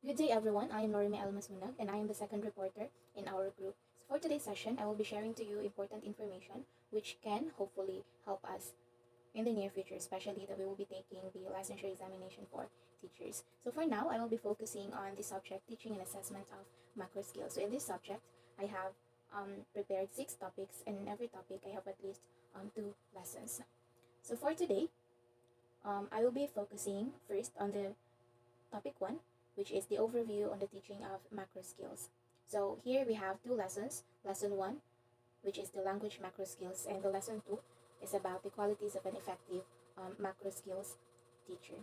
Good day everyone, I am Lorime Almasunag and I am the second reporter in our group. So for today's session, I will be sharing to you important information which can hopefully help us in the near future, especially that we will be taking the licensure examination for teachers. So for now, I will be focusing on the subject teaching and assessment of macro skills. So in this subject, I have prepared 6 topics, and in every topic, I have at least 2 lessons. So for today, I will be focusing first on the topic 1, which is the overview on the teaching of macro skills. So here we have 2 lessons. Lesson 1, which is the language macro skills, and the lesson 2 is about the qualities of an effective macro skills teacher.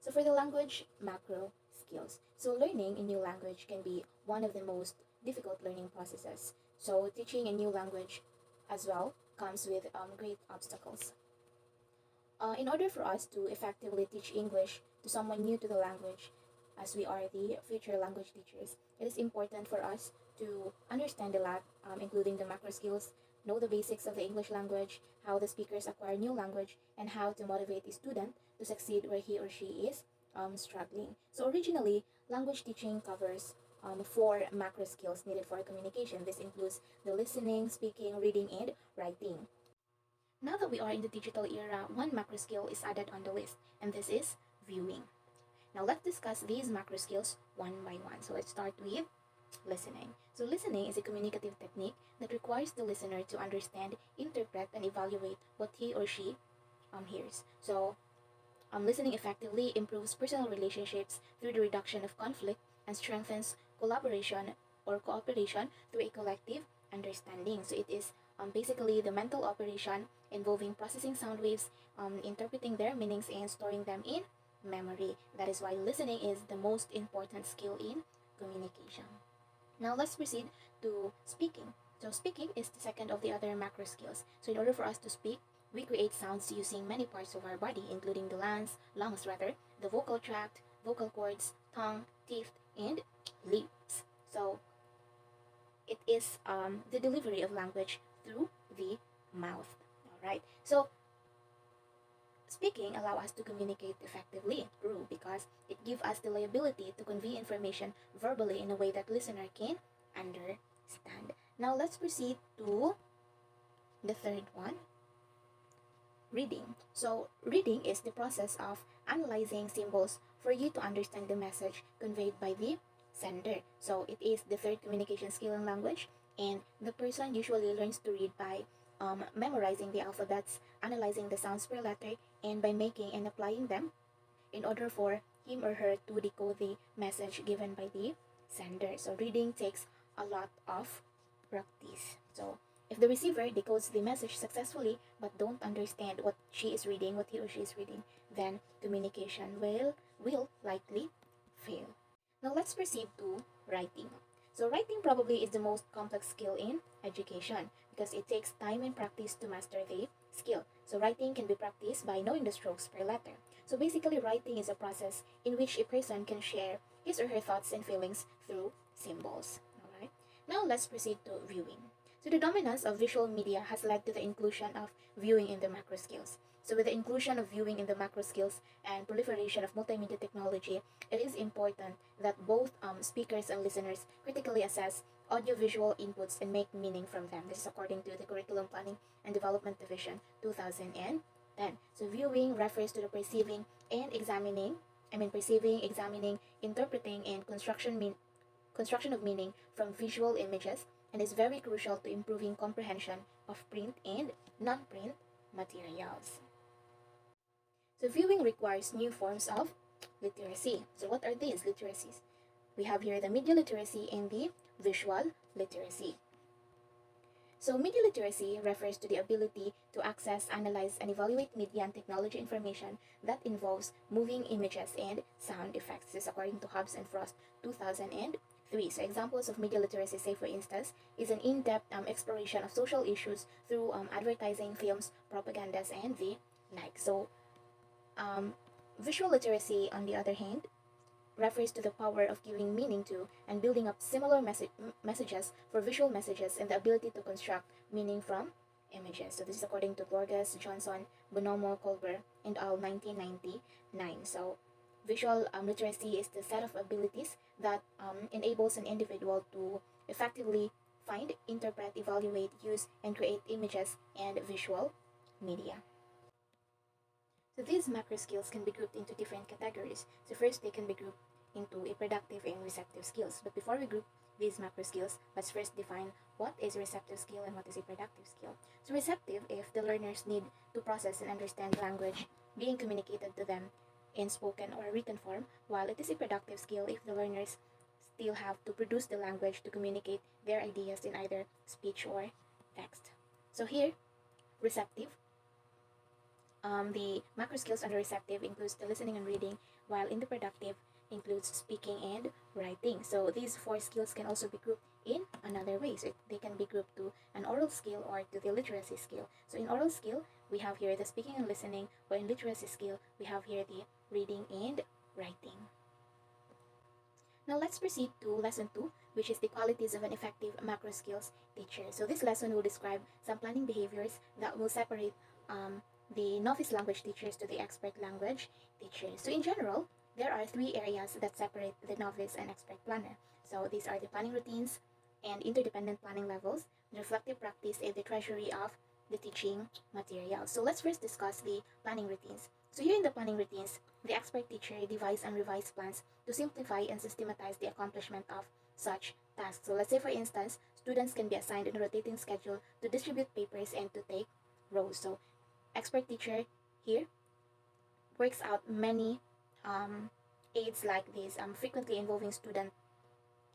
So for the language macro skills, so learning a new language can be one of the most difficult learning processes. So teaching a new language as well comes with great obstacles. In order for us to effectively teach English to someone new to the language, as we are the future language teachers, it is important for us to understand the lab, including the macro skills, know the basics of the English language, how the speakers acquire new language, and how to motivate a student to succeed where he or she is struggling. So originally, language teaching covers 4 macro skills needed for communication. This includes the listening, speaking, reading, and writing. Now that we are in the digital era, one macro skill is added on the list, and this is viewing. Now let's discuss these macro skills one by one. So let's start with listening. So listening is a communicative technique that requires the listener to understand, interpret, and evaluate what he or she hears. So listening effectively improves personal relationships through the reduction of conflict and strengthens collaboration or cooperation through a collective understanding. So it is basically the mental operation involving processing sound waves, interpreting their meanings, and storing them in memory. That is why listening is the most important skill in communication. Now let's proceed to speaking. So speaking is the second of the other macro skills. So in order for us to speak, we create sounds using many parts of our body, including the lungs rather, the vocal tract, vocal cords, tongue, teeth, and lips. So it is the delivery of language through the mouth. All right. So speaking allow us to communicate effectively, true, because it gives us the ability to convey information verbally in a way that listener can understand. Now let's proceed to the third one, reading. So reading is the process of analyzing symbols for you to understand the message conveyed by the sender. So it is the third communication skill in language, and the person usually learns to read by memorizing the alphabets, analyzing the sounds per letter, and by making and applying them in order for him or her to decode the message given by the sender. So reading takes a lot of practice. So if the receiver decodes the message successfully but don't understand what she is reading, what he or she is reading, then communication will likely fail. Now let's proceed to writing. So writing probably is the most complex skill in education because it takes time and practice to master the skill. So writing can be practiced by knowing the strokes per letter. So basically writing is a process in which a person can share his or her thoughts and feelings through symbols. Alright. Now let's proceed to viewing. So the dominance of visual media has led to the inclusion of viewing in the macro skills. So with the inclusion of viewing in the macro skills and proliferation of multimedia technology, it is important that both speakers and listeners critically assess audiovisual inputs and make meaning from them. This is according to the Curriculum Planning and Development Division 2010. So viewing refers to the perceiving and examining, perceiving, examining, interpreting, and construction of meaning from visual images, and is very crucial to improving comprehension of print and non-print materials. So viewing requires new forms of literacy. So what are these literacies? We have here the media literacy and the visual literacy. So media literacy refers to the ability to access, analyze, and evaluate media and technology information that involves moving images and sound effects. This is according to Hobbs and Frost 2003. So examples of media literacy, say for instance, is an in-depth exploration of social issues through advertising, films, propagandas, and the like. So visual literacy, on the other hand, refers to the power of giving meaning to and building up similar messages for visual messages and the ability to construct meaning from images. So this is according to Borges, Johnson, Bonomo, Colbert, and all 1999. So visual literacy is the set of abilities that enables an individual to effectively find, interpret, evaluate, use, and create images and visual media. So these macro skills can be grouped into different categories. So first, they can be grouped into a productive and receptive skills. But before we group these macro skills, let's first define what is a receptive skill and what is a productive skill. So receptive, if the learners need to process and understand language being communicated to them in spoken or written form, while it is a productive skill if the learners still have to produce the language to communicate their ideas in either speech or text. So here, receptive, the macro skills under receptive includes the listening and reading, while in the productive includes speaking and writing. So these four skills can also be grouped in another way. So they can be grouped to an oral skill or to the literacy skill. So in oral skill, we have here the speaking and listening, while in literacy skill, we have here the reading and writing. Now let's proceed to lesson 2, which is the qualities of an effective macro skills teacher. So this lesson will describe some planning behaviors that will separate the novice language teachers to the expert language teachers. So in general, there are 3 areas that separate the novice and expert planner. So these are the planning routines and interdependent planning levels, the reflective practice, and the treasury of the teaching material. So let's first discuss the planning routines. So here in the planning routines, the expert teacher devises and revises plans to simplify and systematize the accomplishment of such tasks. So let's say, for instance, students can be assigned in a rotating schedule to distribute papers and to take rows. So expert teacher here works out many aids like this, frequently involving student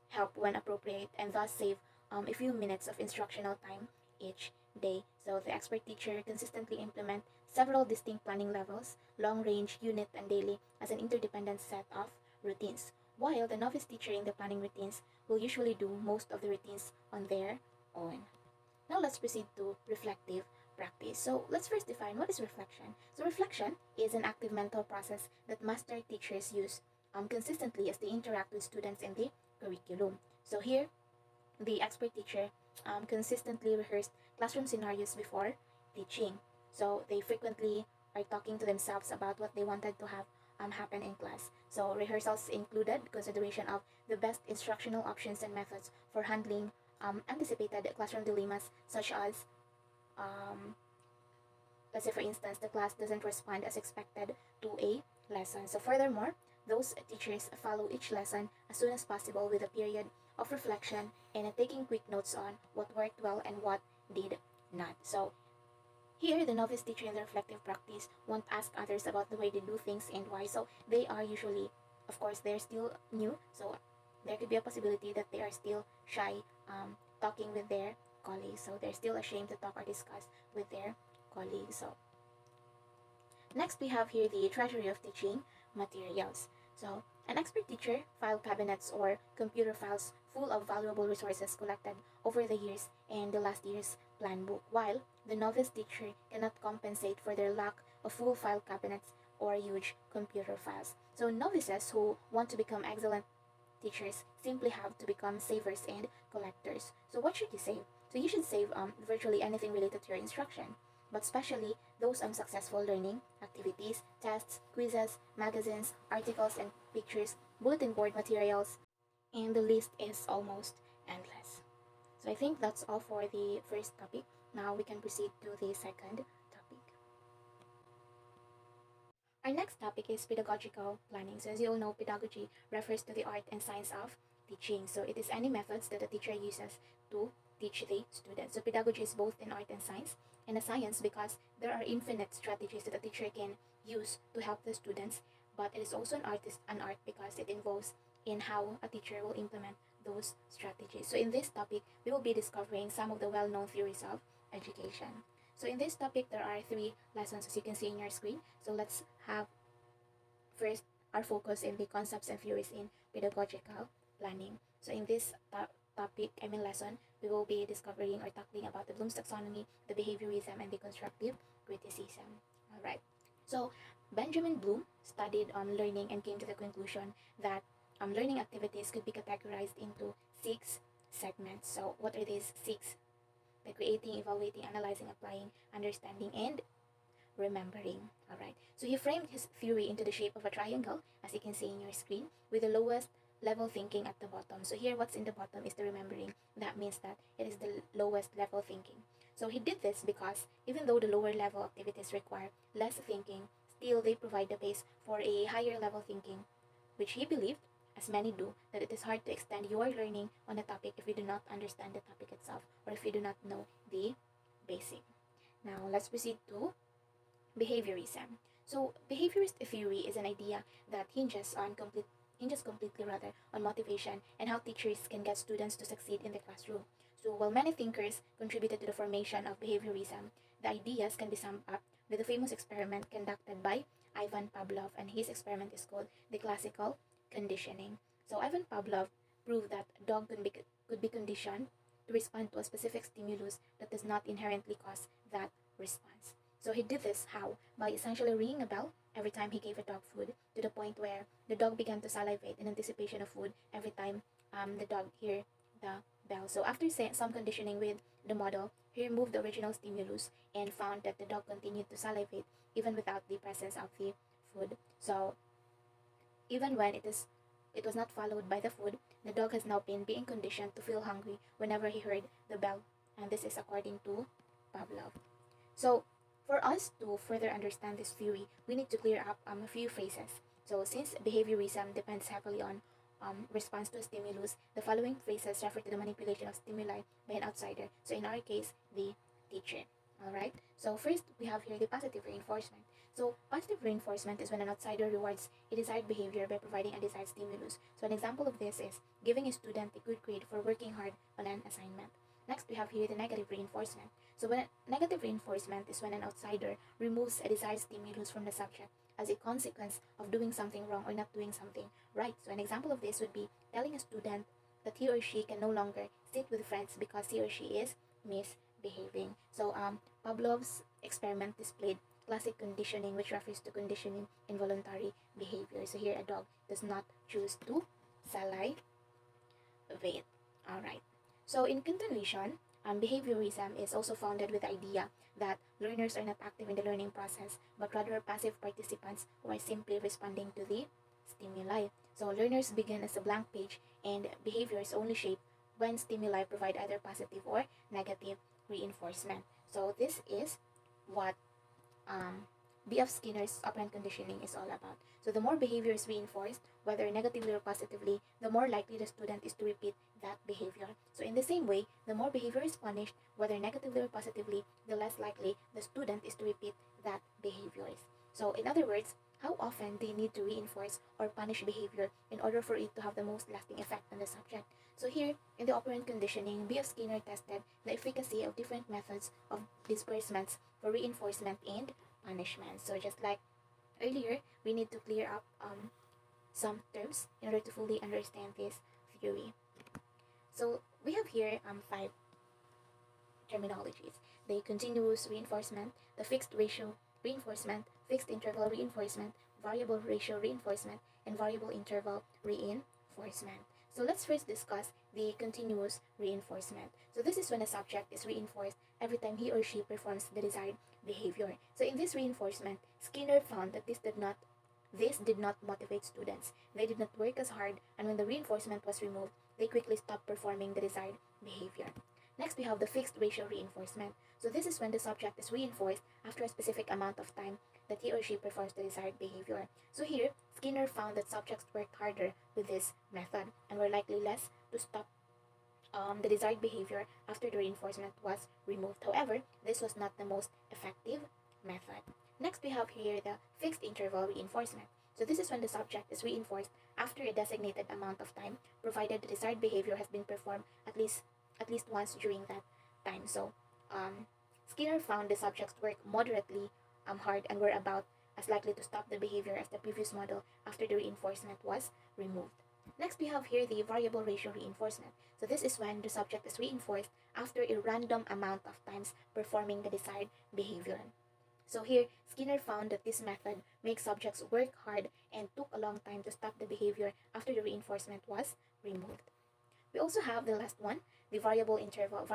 help when appropriate, and thus save a few minutes of instructional time each day. So the expert teacher consistently implement several distinct planning levels, long range, unit, and daily as an interdependent set of routines, while the novice teacher in the planning routines will usually do most of the routines on their own. Now let's proceed to reflective practice. So let's first define what is reflection. So reflection is an active mental process that master teachers use consistently as they interact with students in the curriculum. So here, the expert teacher consistently rehearsed classroom scenarios before teaching. So they frequently are talking to themselves about what they wanted to have happen in class. So rehearsals included consideration of the best instructional options and methods for handling anticipated classroom dilemmas, such as let's say, for instance, the class doesn't respond as expected to a lesson. So furthermore, those teachers follow each lesson as soon as possible with a period of reflection and taking quick notes on what worked well and what did not. So here, the novice teacher in the reflective practice won't ask others about the way they do things and why. So they are usually, of course, they're still new. So there could be a possibility that they are still shy talking with their colleagues. So they're still ashamed to talk or discuss with their colleagues. So next, we have here the treasury of teaching materials. So an expert teacher file cabinets or computer files full of valuable resources collected over the years and the last year's plan book, while the novice teacher cannot compensate for their lack of full file cabinets or huge computer files. So novices who want to become excellent teachers simply have to become savers and collectors. So what should you save? So you should save virtually anything related to your instruction, but especially those successful learning activities, tests, quizzes, magazines, articles and pictures, bulletin board materials, and the list is almost endless. So I think that's all for the first topic. Now we can proceed to the second topic. Our next topic is pedagogical planning. So as you all know, pedagogy refers to the art and science of teaching. So it is any methods that a teacher uses to teach the students. So pedagogy is both an art and science, and a science because there are infinite strategies that a teacher can use to help the students, but it is also an art because it involves in how a teacher will implement those strategies. So in this topic, we will be discovering some of the well-known theories of education. So in this topic, there are 3 lessons as you can see in your screen. So let's have first our focus in the concepts and theories in pedagogical planning. So in this lesson, we will be discovering or tackling about the Bloom's taxonomy, the behaviorism, and the constructive criticism. All right. So Benjamin Bloom studied learning and came to the conclusion that learning activities could be categorized into 6 segments. So what are these 6? The creating, evaluating, analyzing, applying, understanding, and remembering. Alright, so he framed his theory into the shape of a triangle, as you can see in your screen, with the lowest level thinking at the bottom. So here, what's in the bottom is the remembering. That means that it is the lowest level thinking. So he did this because even though the lower level activities require less thinking, still they provide the base for a higher level thinking, which he believed, as many do, that it is hard to extend your learning on a topic if you do not understand the topic itself or if you do not know the basic. Now let's proceed to behaviorism. So behaviorist theory is an idea that hinges completely rather on motivation and how teachers can get students to succeed in the classroom. So while many thinkers contributed to the formation of behaviorism, the ideas can be summed up with a famous experiment conducted by Ivan Pavlov, and his experiment is called the classical conditioning. So Ivan Pavlov proved that a dog could be conditioned to respond to a specific stimulus that does not inherently cause that response. So he did this how? By essentially ringing a bell every time he gave a dog food, to the point where the dog began to salivate in anticipation of food every time the dog hear the bell. So after some conditioning with the model, he removed the original stimulus and found that the dog continued to salivate even without the presence of the food. So even when it was not followed by the food, the dog has now been being conditioned to feel hungry whenever he heard the bell, and this is according to Pavlov. So for us to further understand this theory, we need to clear up a few phrases. So since behaviorism depends heavily on response to a stimulus, the following phrases refer to the manipulation of stimuli by an outsider. So in our case, the teacher. Alright, so first we have here the positive reinforcement. So positive reinforcement is when an outsider rewards a desired behavior by providing a desired stimulus. So an example of this is giving a student a good grade for working hard on an assignment. Next, we have here the negative reinforcement. So when negative reinforcement is when an outsider removes a desired stimulus from the subject as a consequence of doing something wrong or not doing something right. So an example of this would be telling a student that he or she can no longer sit with friends because he or she is misbehaving. So Pavlov's experiment displayed classic conditioning, which refers to conditioning involuntary behavior. So here a dog does not choose to salivate. Alright. So in continuation, behaviorism is also founded with the idea that learners are not active in the learning process, but rather passive participants who are simply responding to the stimuli. So learners begin as a blank page, and behavior is only shaped when stimuli provide either positive or negative reinforcement. So this is what B.F. Skinner's operant conditioning is all about. So the more behavior is reinforced, whether negatively or positively, the more likely the student is to repeat that behavior. So in the same way, the more behavior is punished, whether negatively or positively, the less likely the student is to repeat that behavior. So in other words, how often do you need to reinforce or punish behavior in order for it to have the most lasting effect on the subject? So here, in the operant conditioning, B.F. Skinner tested the efficacy of different methods of disbursements for reinforcement and punishment. So just like earlier, we need to clear up some terms in order to fully understand this theory. So we have here five terminologies: the continuous reinforcement, the fixed ratio reinforcement, fixed interval reinforcement, variable ratio reinforcement, and variable interval reinforcement. So let's first discuss the continuous reinforcement. So this is when a subject is reinforced every time he or she performs the desired behavior. So in this reinforcement, Skinner found that this did not motivate students. They did not work as hard, and when the reinforcement was removed, they quickly stopped performing the desired behavior. Next, we have the fixed ratio reinforcement. So this is when the subject is reinforced after a specific amount of time that he or she performs the desired behavior. So here, Skinner found that subjects worked harder with this method and were likely less to stop the desired behavior after the reinforcement was removed. However, this was not the most effective method. Next, we have here the fixed interval reinforcement. So this is when the subject is reinforced after a designated amount of time, provided the desired behavior has been performed at least once during that time. So Skinner found the subjects work moderately hard and were about as likely to stop the behavior as the previous model after the reinforcement was removed. Next, we have here the variable ratio reinforcement. So this is when the subject is reinforced after a random amount of times performing the desired behavior. So here, Skinner found that this method makes subjects work hard and took a long time to stop the behavior after the reinforcement was removed. We also have the last one, the variable interval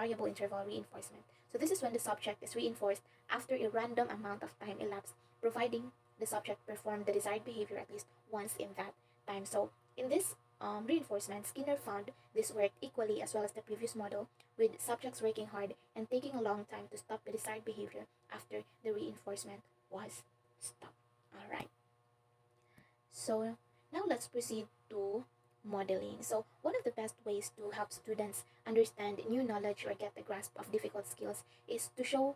reinforcement. So this is when the subject is reinforced after a random amount of time elapsed, providing the subject performed the desired behavior at least once in that time. So in this reinforcement, Skinner found this worked equally as well as the previous model, with subjects working hard and taking a long time to stop the desired behavior after the reinforcement was stopped. All right. So now let's proceed to modeling. So one of the best ways to help students understand new knowledge or get the grasp of difficult skills is through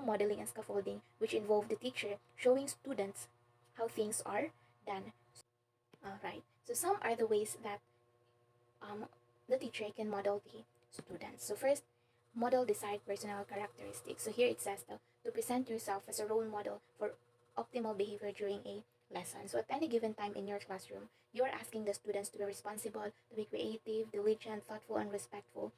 modeling and scaffolding, which involve the teacher showing students how things are done. All right. So some are the ways that um, the teacher can model the students. So first, model desired personal characteristics. So here it says to present yourself as a role model for optimal behavior during a lesson. So at any given time in your classroom, you are asking the students to be responsible, to be creative, diligent, thoughtful, and respectful.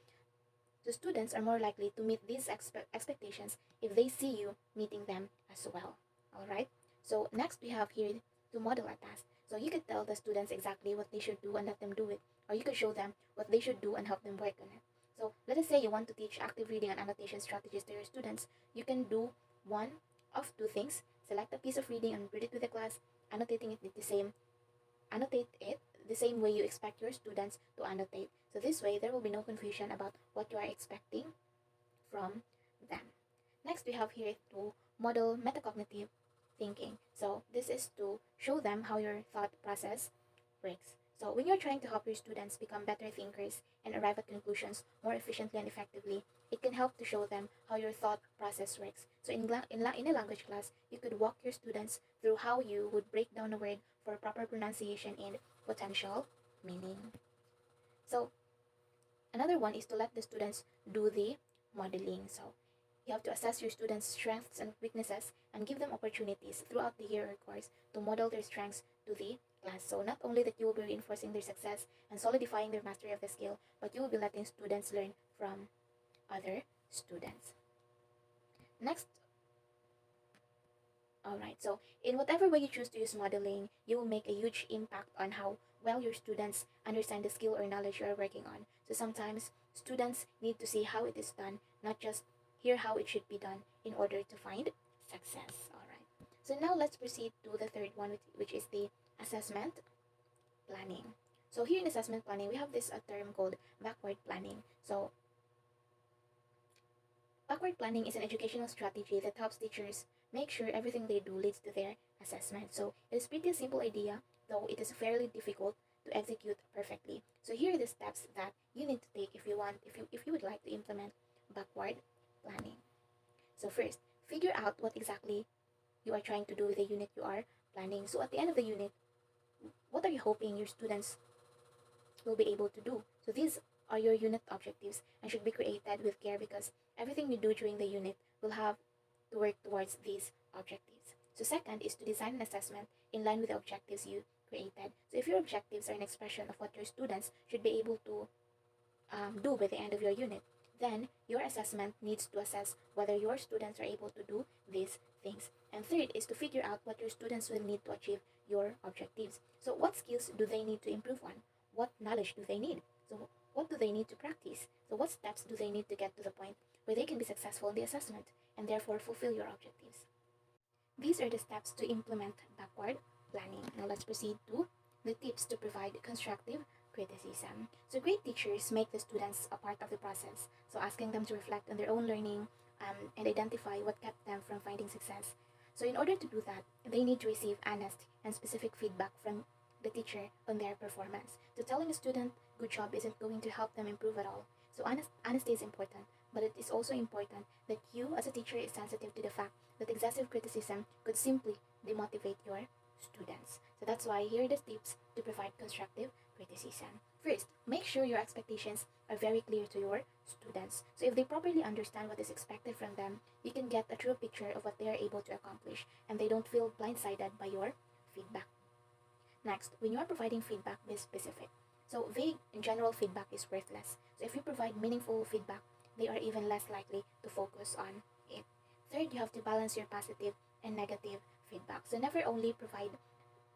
The students are more likely to meet these expectations if they see you meeting them as well. All right. So next we have here to model a task. So you could tell the students exactly what they should do and let them do it, or you could show them what they should do and help them work on it. So let us say you want to teach active reading and annotation strategies to your students. You can do one of two things: select a piece of reading and read it to the class, annotating it annotate it the same way you expect your students to annotate. So this way, there will be no confusion about what you are expecting from them. Next, we have here to model metacognitive thinking. So this is to show them how your thought process works. So when you're trying to help your students become better thinkers and arrive at conclusions more efficiently and effectively, it can help to show them how your thought process works. So in a language class, you could walk your students through how you would break down a word for proper pronunciation and potential meaning. So another one is to let the students do the modeling. So you have to assess your students' strengths and weaknesses and give them opportunities throughout the year or course to model their strengths to the class. So not only that you will be reinforcing their success and solidifying their mastery of the skill, but you will be letting students learn from other students. Next, alright, so in whatever way you choose to use modeling, you will make a huge impact on how well your students understand the skill or knowledge you are working on. So sometimes students need to see how it is done, not just hear how it should be done in order to find success. Alright, so now let's proceed to the third one, which is the assessment planning. So here in assessment planning, we have this term called backward planning. So backward planning is an educational strategy that helps teachers make sure everything they do leads to their assessment. So it is pretty simple idea, though it is fairly difficult to execute perfectly. So here are the steps that you need to take if you would like to implement backward planning. So first, figure out what exactly you are trying to do with the unit you are planning. So at the end of the unit, what are you hoping your students will be able to do? So these are your unit objectives and should be created with care because everything you do during the unit will have to work towards these objectives. So second is to design an assessment in line with the objectives you created. So if your objectives are an expression of what your students should be able to do by the end of your unit, then your assessment needs to assess whether your students are able to do these things. And third is to figure out what your students will need to achieve your objectives. So what skills do they need to improve on? What knowledge do they need? So what do they need to practice? So what steps do they need to get to the point where they can be successful in the assessment and therefore fulfill your objectives? These are the steps to implement backward planning. Now let's proceed to the tips to provide constructive criticism. So great teachers make the students a part of the process. So asking them to reflect on their own learning and identify what kept them from finding success. So in order to do that, they need to receive honest and specific feedback from the teacher on their performance. So telling a student good job isn't going to help them improve at all. So honesty is important, but it is also important that you as a teacher is sensitive to the fact that excessive criticism could simply demotivate your students. So that's why here are the tips to provide constructive criticism. First, make sure your expectations are very clear to your students. So if they properly understand what is expected from them, you can get a true picture of what they are able to accomplish and they don't feel blindsided by your feedback. Next, when you are providing feedback, be specific. So vague and general feedback is worthless. So if you provide meaningful feedback, they are even less likely to focus on it. Third, you have to balance your positive and negative feedback. So never only provide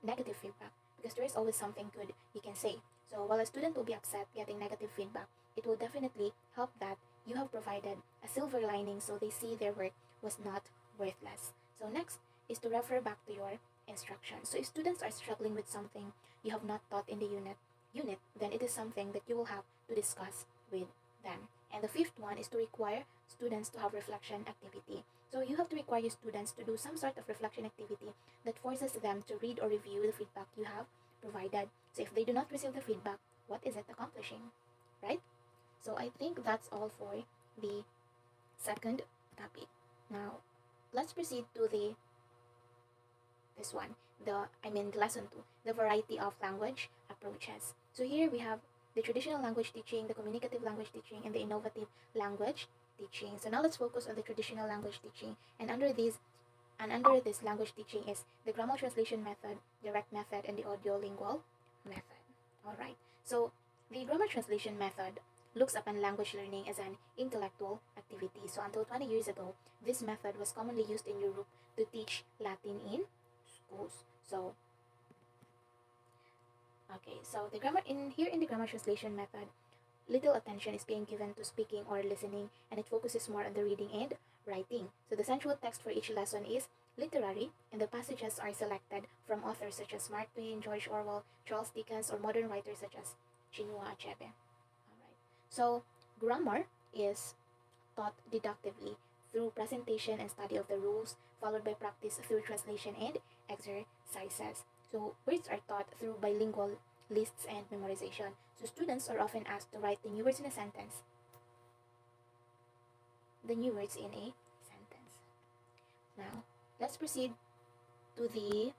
negative feedback because there is always something good you can say. So while a student will be upset getting negative feedback, it will definitely help that you have provided a silver lining so they see their work was not worthless. So next is to refer back to your instructions. So if students are struggling with something you have not taught in the unit, then it is something that you will have to discuss with them. And the fifth one is to require students to have reflection activity. So you have to require your students to do some sort of reflection activity that forces them to read or review the feedback you have provided. So if they do not receive the feedback, what is it accomplishing, right? So I think that's all for the second topic. Now, let's proceed to the this one, the lesson 2, the variety of language approaches. So here we have the traditional language teaching, the communicative language teaching, and the innovative language teaching. So now let's focus on the traditional language teaching. Under this language teaching is the grammar translation method, direct method, and the audiolingual method. All right. So the grammar translation method looks upon language learning as an intellectual activity. So until 20 years ago, this method was commonly used in Europe to teach Latin in schools. So okay, so the grammar translation method, little attention is being given to speaking or listening, and it focuses more on the reading and writing. So the central text for each lesson is literary, and the passages are selected from authors such as Mark Twain, George Orwell, Charles Dickens, or modern writers such as Chinua Achebe. Alright. So grammar is taught deductively through presentation and study of the rules, followed by practice through translation and exercises. So words are taught through bilingual lists and memorization. So students are often asked to write the new words in a sentence. The new words in a sentence. Now, let's proceed to the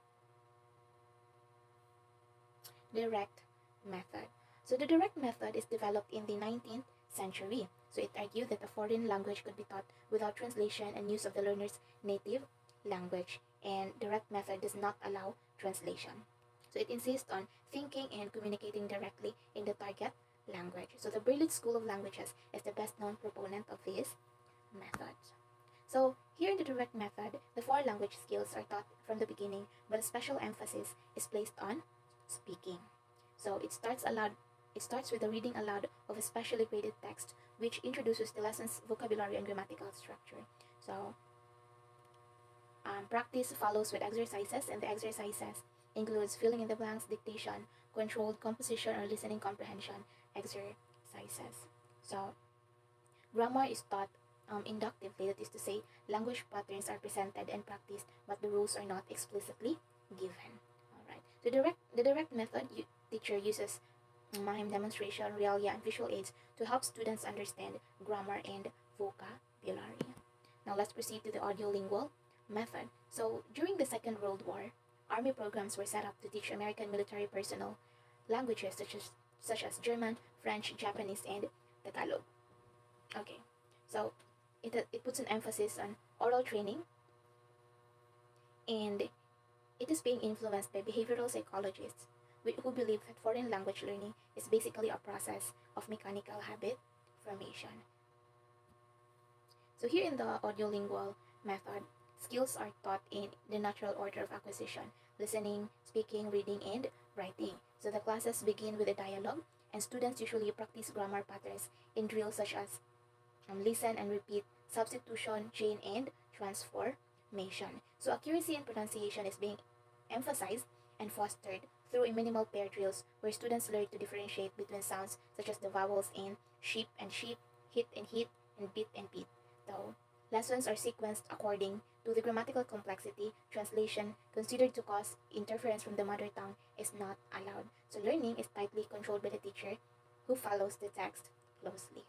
direct method. So the direct method is developed in the 19th century. So it argued that a foreign language could be taught without translation and use of the learner's native language, and direct method does not allow translation. So it insists on thinking and communicating directly in the target language. So the Berlitz School of Languages is the best known proponent of this method. So here in the direct method, the four language skills are taught from the beginning, but a special emphasis is placed on speaking. So it starts with the reading aloud of a specially graded text, which introduces the lesson's vocabulary and grammatical structure. So practice follows with exercises, and the exercises includes filling in the blanks, dictation, controlled composition, or listening comprehension exercises. So grammar is taught inductively, that is to say, language patterns are presented and practiced, but the rules are not explicitly given. All right. The direct method teacher uses mime, demonstration, realia, and visual aids to help students understand grammar and vocabulary. Now let's proceed to the audiolingual method. So during the Second World War, army programs were set up to teach American military personnel languages such as German, French, Japanese, and Tagalog. Okay, so it puts an emphasis on oral training, and it is being influenced by behavioral psychologists who believe that foreign language learning is basically a process of mechanical habit formation. So here in the audiolingual method, skills are taught in the natural order of acquisition: listening, speaking, reading, and writing. So the classes begin with a dialogue, and students usually practice grammar patterns in drills such as listen and repeat, substitution, chain, and transformation. So accuracy in pronunciation is being emphasized and fostered through a minimal pair drills where students learn to differentiate between sounds such as the vowels in sheep and sheep, hit and hit, and beat and beat. Though lessons are sequenced according to the grammatical complexity, translation considered to cause interference from the mother tongue is not allowed. So learning is tightly controlled by the teacher who follows the text closely.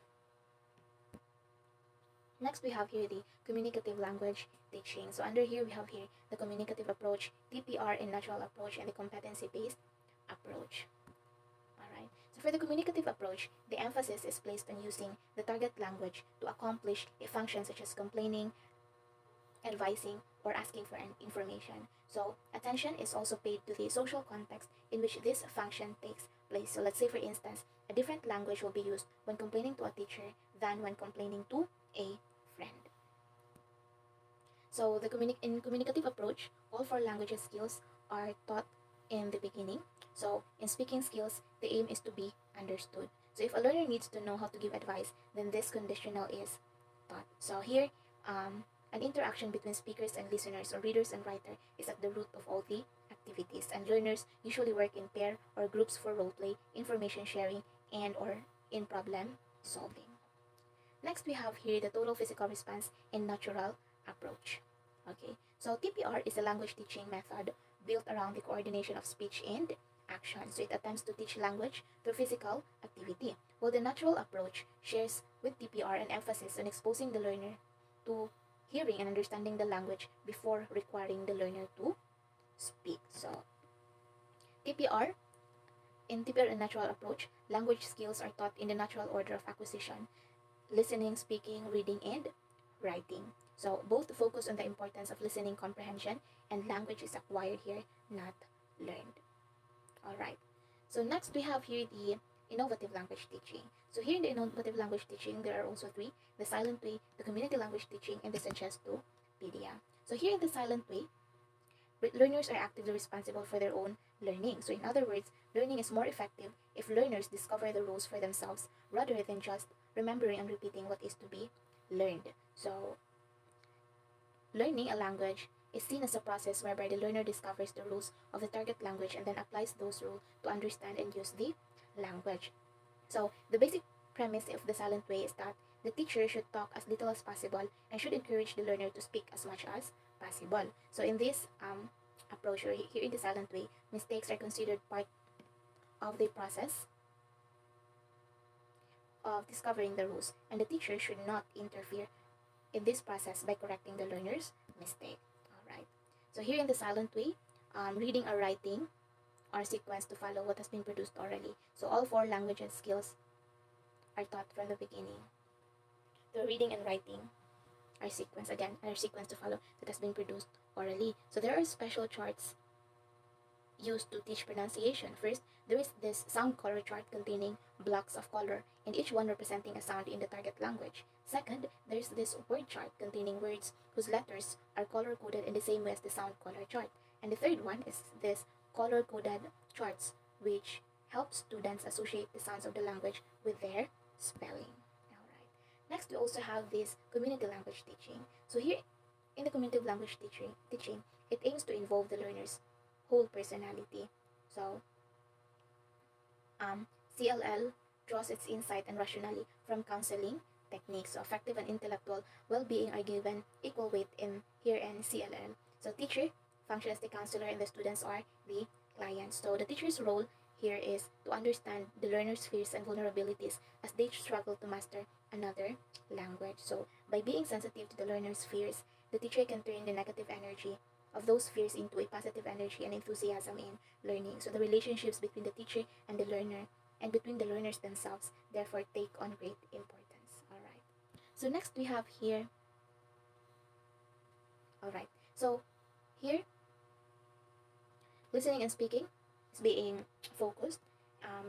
Next, we have here the communicative language teaching. So under here, we have here the communicative approach, TPR in natural approach, and the competency-based approach. Alright, so for the communicative approach, the emphasis is placed on using the target language to accomplish a function such as complaining, advising, or asking for information. So attention is also paid to the social context in which this function takes place. So let's say, for instance, a different language will be used when complaining to a teacher than when complaining to a friend. So in communicative approach, all four languages skills are taught in the beginning. So in speaking skills, the aim is to be understood. So if a learner needs to know how to give advice, then this conditional is taught. So here, An interaction between speakers and listeners or readers and writer is at the root of all the activities, and learners usually work in pair or groups for role play, information sharing, and or in problem solving. Next, we have here the total physical response and natural approach. Okay, so TPR is a language teaching method built around the coordination of speech and action. So it attempts to teach language through physical activity, while the natural approach shares with TPR an emphasis on exposing the learner to hearing and understanding the language before requiring the learner to speak. So TPR in TPR and natural approach, language skills are taught in the natural order of acquisition: listening, speaking, reading, and writing. So both focus on the importance of listening comprehension, and language is acquired here, not learned. All right. So next we have here the innovative language teaching. So here in the innovative language teaching, there are also three: the silent way, the community language teaching, and the Suggestopedia. So here in the silent way, learners are actively responsible for their own learning. So in other words, learning is more effective if learners discover the rules for themselves rather than just remembering and repeating what is to be learned. So learning a language is seen as a process whereby the learner discovers the rules of the target language and then applies those rules to understand and use the language. So the basic premise of the silent way is that the teacher should talk as little as possible and should encourage the learner to speak as much as possible. So in this approach, or here in the silent way, mistakes are considered part of the process of discovering the rules, and the teacher should not interfere in this process by correcting the learner's mistake. All right. So here in the silent way, reading or writing are sequenced to follow what has been produced orally. So all four languages skills are taught from the beginning. The reading and writing are sequenced to follow that has been produced orally. So there are special charts used to teach pronunciation. First, there is this sound color chart containing blocks of color, and each one representing a sound in the target language. Second, there's this word chart containing words whose letters are color coded in the same way as the sound color chart. And the third one is this color coded charts, which help students associate the sounds of the language with their spelling. Alright. Next, we also have this community language teaching. So here in the community language teaching, it aims to involve the learner's whole personality. So CLL draws its insight and rationale from counseling techniques. So affective and intellectual well-being are given equal weight in here in CLL. So teacher function as the counselor and the students are the clients. So the teacher's role here is to understand the learner's fears and vulnerabilities as they struggle to master another language. So by being sensitive to the learner's fears, the teacher can turn the negative energy of those fears into a positive energy and enthusiasm in learning. So the relationships between the teacher and the learner and between the learners themselves therefore take on great importance. Alright. So next we have here. Alright. So here listening and speaking is being focused.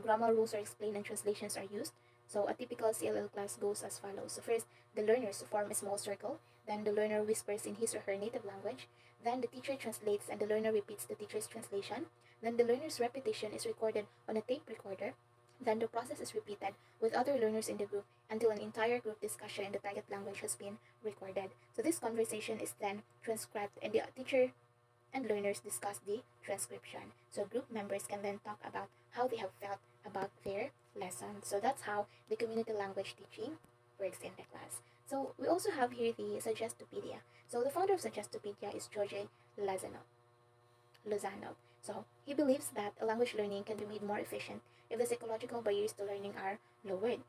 Grammar rules are explained and translations are used. So a typical CLL class goes as follows. So first, the learners form a small circle. Then the learner whispers in his or her native language. Then the teacher translates and the learner repeats the teacher's translation. Then the learner's repetition is recorded on a tape recorder. Then the process is repeated with other learners in the group until an entire group discussion in the target language has been recorded. So this conversation is then transcribed and the teacher and learners discuss the transcription. So group members can then talk about how they have felt about their lesson. So that's how the community language teaching works in the class. So we also have here the Suggestopedia. So the founder of Suggestopedia is George Lozano. So he believes that language learning can be made more efficient if the psychological barriers to learning are lowered.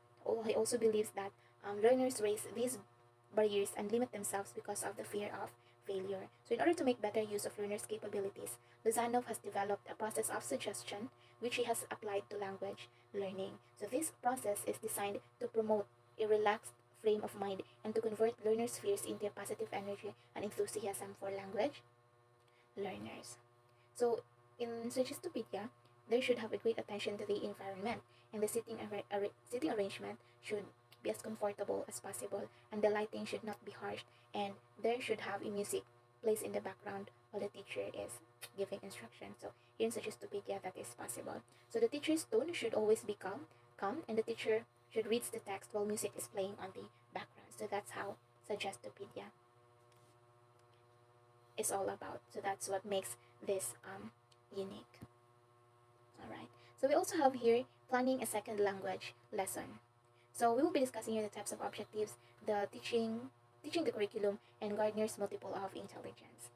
He also believes that learners raise these barriers and limit themselves because of the fear of failure. So in order to make better use of learners' capabilities, Lozanov has developed a process of suggestion which he has applied to language learning. So this process is designed to promote a relaxed frame of mind and to convert learners' fears into a positive energy and enthusiasm for language learners. So in Suggestopedia, there should have a great attention to the environment, and the sitting arrangement should be as comfortable as possible, and the lighting should not be harsh, and there should have a music placed in the background while the teacher is giving instructions. So here in Suggestopedia, that is possible. So the teacher's tone should always be calm, and the teacher should read the text while music is playing on the background. So that's how Suggestopedia is all about. So that's what makes this unique. All right. So we also have here planning a second language lesson. So we will be discussing here the types of objectives, the teaching the curriculum, and Gardner's multiple of intelligence.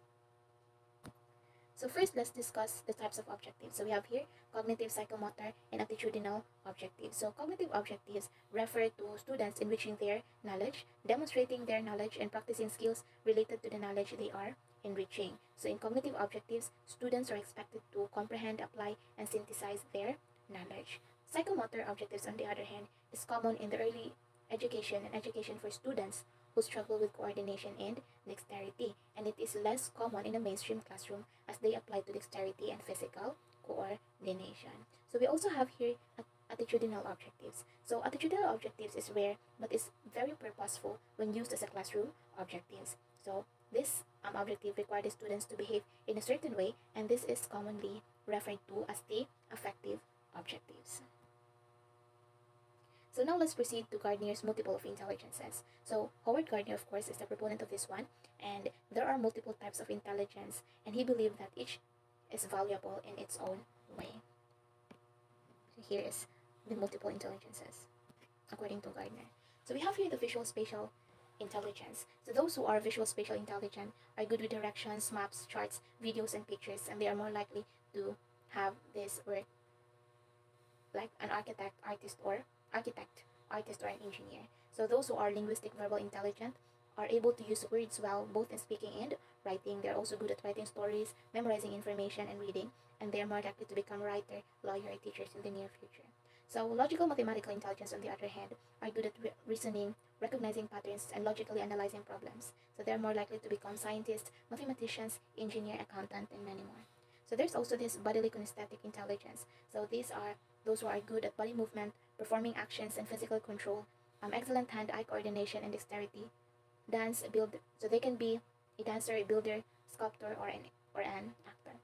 So first, let's discuss the types of objectives. So we have here cognitive, psychomotor, and attitudinal objectives. So cognitive objectives refer to students enriching their knowledge, demonstrating their knowledge, and practicing skills related to the knowledge they are enriching. So in cognitive objectives, students are expected to comprehend, apply, and synthesize their knowledge. Psychomotor objectives, on the other hand, is common in the early education and education for students who struggle with coordination and dexterity, and it is less common in a mainstream classroom as they apply to dexterity and physical coordination. So we also have here attitudinal objectives. So attitudinal objectives is rare but is very purposeful when used as a classroom objectives. So this objective requires the students to behave in a certain way, and this is commonly referred to as the affective objectives. So now let's proceed to Gardner's multiple of intelligences. So Howard Gardner, of course, is the proponent of this one, and there are multiple types of intelligence, and he believed that each is valuable in its own way. So here is the multiple intelligences, according to Gardner. So we have here the visual spatial intelligence. So those who are visual spatial intelligent are good with directions, maps, charts, videos, and pictures, and they are more likely to have this work like an artist, or an engineer. So those who are linguistic verbal intelligent are able to use words well both in speaking and writing. They're also good at writing stories, memorizing information, and reading, and they are more likely to become writer, lawyer, teachers in the near future. So logical mathematical intelligence, on the other hand, are good at reasoning, recognizing patterns, and logically analyzing problems. So they're more likely to become scientists, mathematicians, engineer, accountant, and many more. So there's also this bodily kinesthetic intelligence. So these are those who are good at body movement, performing actions, and physical control, excellent hand-eye coordination and dexterity, dance, build. So they can be a dancer, a builder, sculptor, or an actor.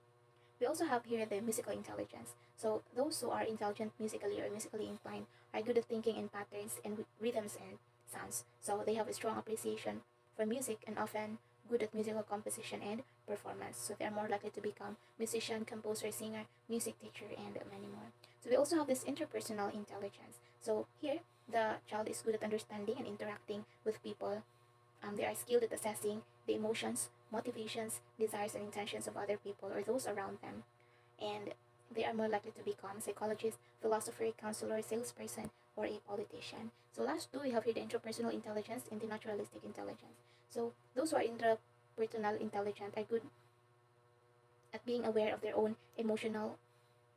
We also have here the musical intelligence. So those who are intelligent musically or musically inclined are good at thinking in patterns and rhythms and sounds. So they have a strong appreciation for music and often good at musical composition and performance. So they are more likely to become musician, composer, singer, music teacher, and many more. So we also have this interpersonal intelligence. So here, the child is good at understanding and interacting with people. They are skilled at assessing the emotions, motivations, desires, and intentions of other people or those around them. And they are more likely to become a psychologist, philosopher, counselor, salesperson, or a politician. So last two, we have here the interpersonal intelligence and the naturalistic intelligence. So those who are intrapersonal intelligent are good at being aware of their own emotional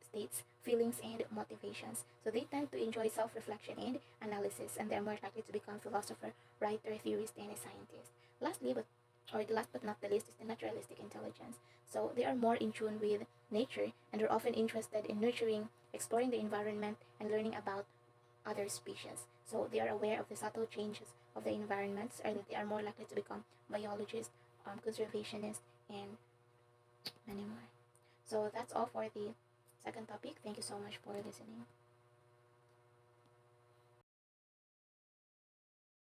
states, feelings, and motivations. So they tend to enjoy self-reflection and analysis, and they are more likely to become philosopher, writer, theorist, and a scientist. Lastly, the last but not the least, is the naturalistic intelligence. So they are more in tune with nature and are often interested in nurturing, exploring the environment, and learning about other species. So they are aware of the subtle changes of the environments, and they are more likely to become biologists, conservationists, and many more. So that's all for the second topic. Thank you so much for listening.